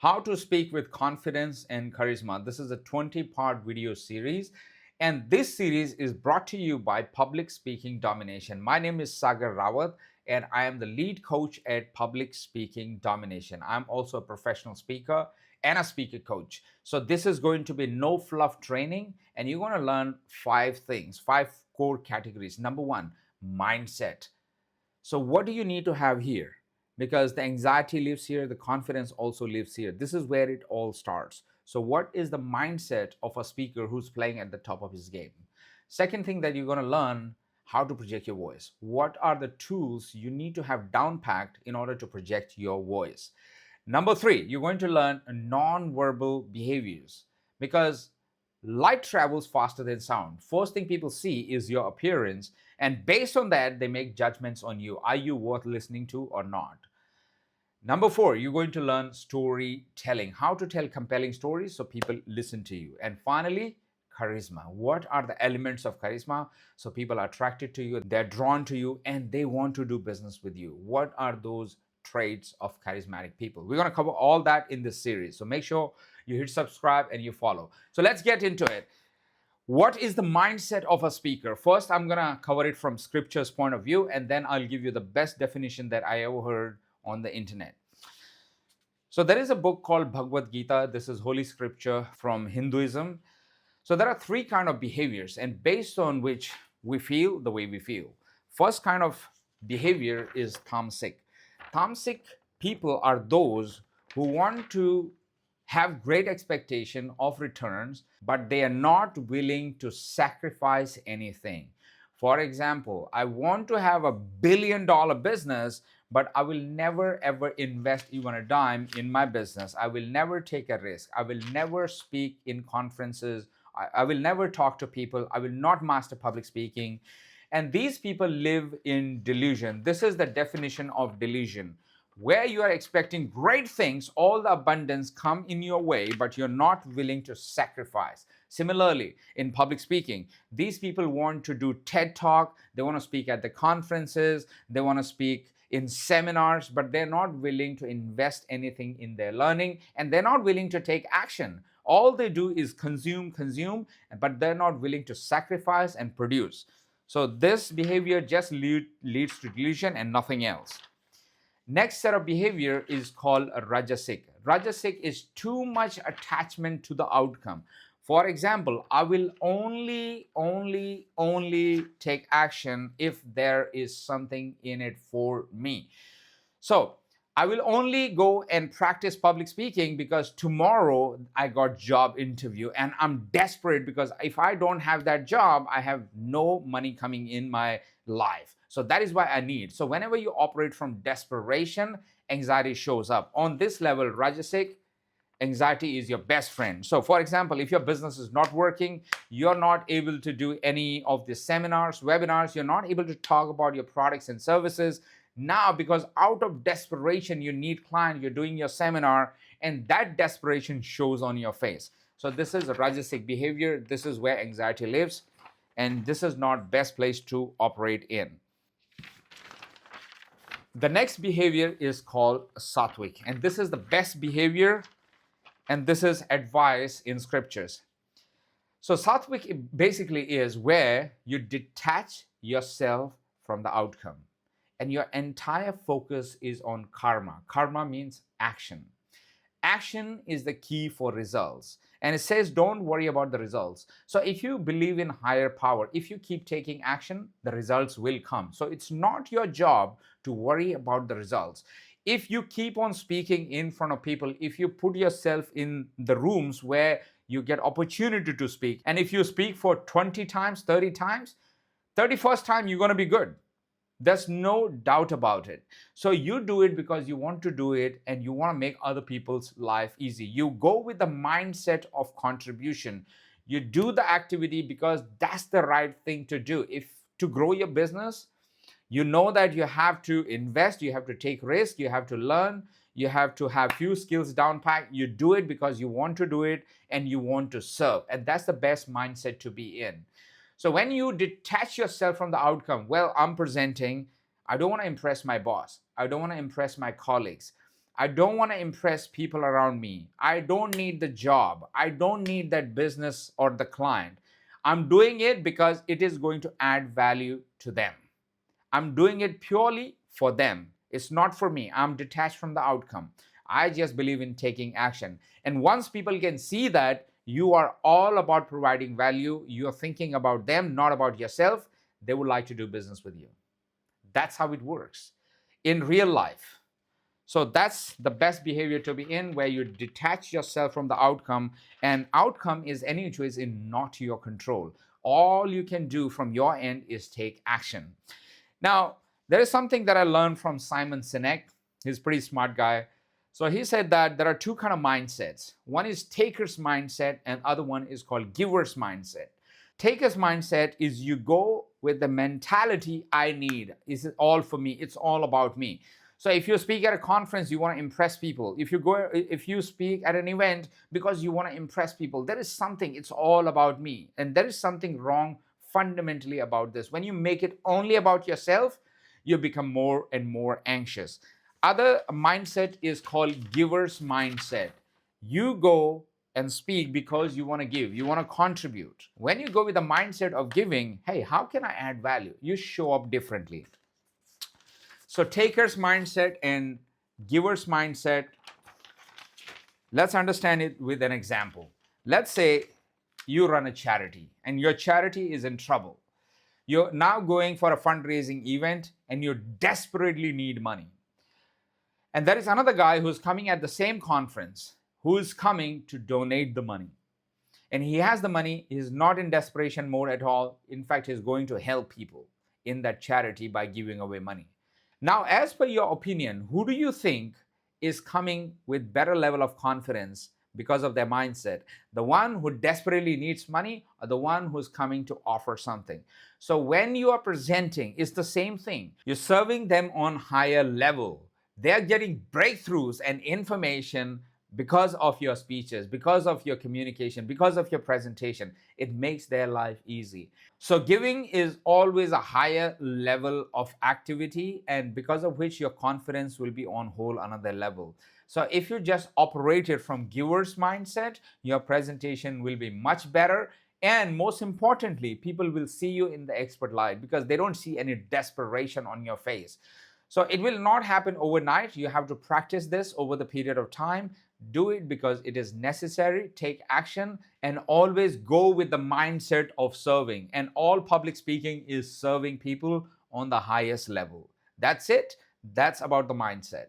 How to Speak with Confidence and Charisma. This is a 20-part video series, and this series is brought to you by Public Speaking Domination. My name is Sagar Rawat, and I am the lead coach at Public Speaking Domination. I'm also a professional speaker and a speaker coach. So this is going to be no fluff training, and you're going to learn 5 core categories. Number one, mindset. So what do you need to have here? Because the anxiety lives here, the confidence also lives here. This is where it all starts. So what is the mindset of a speaker who's playing at the top of his game? Second thing that you're going to learn, how to project your voice. What are the tools you need to have down packed in order to project your voice? Number three, you're going to learn non-verbal behaviors, because light travels faster than sound. First thing people see is your appearance, and based on that, they make judgments on you. Are you worth listening to or not? Number four, you're going to learn storytelling, how to tell compelling stories so people listen to you. And finally, charisma. What are the elements of charisma? So people are attracted to you, they're drawn to you, and they want to do business with you. What are those traits of charismatic people? We're going to cover all that in this series. So make sure you hit subscribe and you follow. So let's get into it. What is the mindset of a speaker? First, I'm going to cover it from scripture's point of view, and then I'll give you the best definition that I ever heard on the internet. So there is a book called Bhagavad Gita. This is holy scripture from Hinduism. So there are three kinds of behaviors, and based on which we feel the way we feel. First kind of behavior is Tamsik. Tamsik people are those who want to have great expectation of returns, but they are not willing to sacrifice anything. For example, I want to have $1 billion business, but I will never ever invest even a dime in my business. I will never take a risk. I will never speak in conferences. I will never talk to people. I will not master public speaking. And these people live in delusion. This is the definition of delusion, where you are expecting great things, all the abundance come in your way, but you're not willing to sacrifice. Similarly, in public speaking, these people want to do TED Talk, they want to speak at the conferences, they want to speak in seminars, but they're not willing to invest anything in their learning, and they're not willing to take action. All they do is consume, but they're not willing to sacrifice and produce. So this behavior just leads to delusion and nothing else. Next set of behavior is called Rajasik. Rajasik is too much attachment to the outcome. For example, I will only take action if there is something in it for me. So I will only go and practice public speaking because tomorrow I got job interview and I'm desperate, because if I don't have that job, I have no money coming in my life. So that is why I need. So whenever you operate from desperation, anxiety shows up. On this level, Rajasik, anxiety is your best friend. So for example, if your business is not working, you're not able to do any of the seminars, webinars, you're not able to talk about your products and services. Now, because out of desperation, you need client, you're doing your seminar, and that desperation shows on your face. So this is a Rajasik behavior. This is where anxiety lives, and this is not best place to operate in. The next behavior is called Sattvic, and this is the best behavior, and this is advice in scriptures. So Sattvic basically is where you detach yourself from the outcome, and your entire focus is on karma. Karma means action. Action is the key for results. And it says, don't worry about the results. So if you believe in higher power, if you keep taking action, the results will come. So it's not your job to worry about the results. If you keep on speaking in front of people, if you put yourself in the rooms where you get opportunity to speak, and if you speak for 20 times, 30 times, 31st time, you're going to be good. There's no doubt about it. So you do it because you want to do it and you want to make other people's life easy. You go with the mindset of contribution. You do the activity because that's the right thing to do. If to grow your business, you know that you have to invest, you have to take risk, you have to learn, you have to have few skills down packed. You do it because you want to do it and you want to serve. And that's the best mindset to be in. So when you detach yourself from the outcome, well, I'm presenting, I don't want to impress my boss. I don't want to impress my colleagues. I don't want to impress people around me. I don't need the job. I don't need that business or the client. I'm doing it because it is going to add value to them. I'm doing it purely for them. It's not for me. I'm detached from the outcome. I just believe in taking action. And once people can see that you are all about providing value, you're thinking about them, not about yourself, they would like to do business with you. That's how it works in real life. So that's the best behavior to be in, where you detach yourself from the outcome. And outcome is any which ways in not your control. All you can do from your end is take action. Now, there is something that I learned from Simon Sinek. He's a pretty smart guy. So he said that there are two kind of mindsets. One is taker's mindset, and other one is called giver's mindset. Taker's mindset is you go with the mentality, I need. Is it all for me? It's all about me. So if you speak at a conference, you want to impress people. If you speak at an event because you want to impress people, there is something, it's all about me. And there is something wrong fundamentally about this. When you make it only about yourself, you become more and more anxious. Other mindset is called giver's mindset. You go and speak because you want to give, you want to contribute. When you go with the mindset of giving, hey, how can I add value? You show up differently. So taker's mindset and giver's mindset, let's understand it with an example. Let's say you run a charity and your charity is in trouble. You're now going for a fundraising event and you desperately need money. And there is another guy who's coming at the same conference who is coming to donate the money. And he has the money, he's not in desperation mode at all. In fact, he's going to help people in that charity by giving away money. Now, as per your opinion, who do you think is coming with better level of confidence because of their mindset? The one who desperately needs money, or the one who's coming to offer something? So when you are presenting, it's the same thing. You're serving them on higher level. They're getting breakthroughs and information because of your speeches, because of your communication, because of your presentation. It makes their life easy. So giving is always a higher level of activity, and because of which your confidence will be on whole another level. So if you just operate it from giver's mindset, your presentation will be much better. And most importantly, people will see you in the expert light because they don't see any desperation on your face. So it will not happen overnight. You have to practice this over the period of time. Do it because it is necessary. Take action and always go with the mindset of serving. And all public speaking is serving people on the highest level. That's it. That's about the mindset.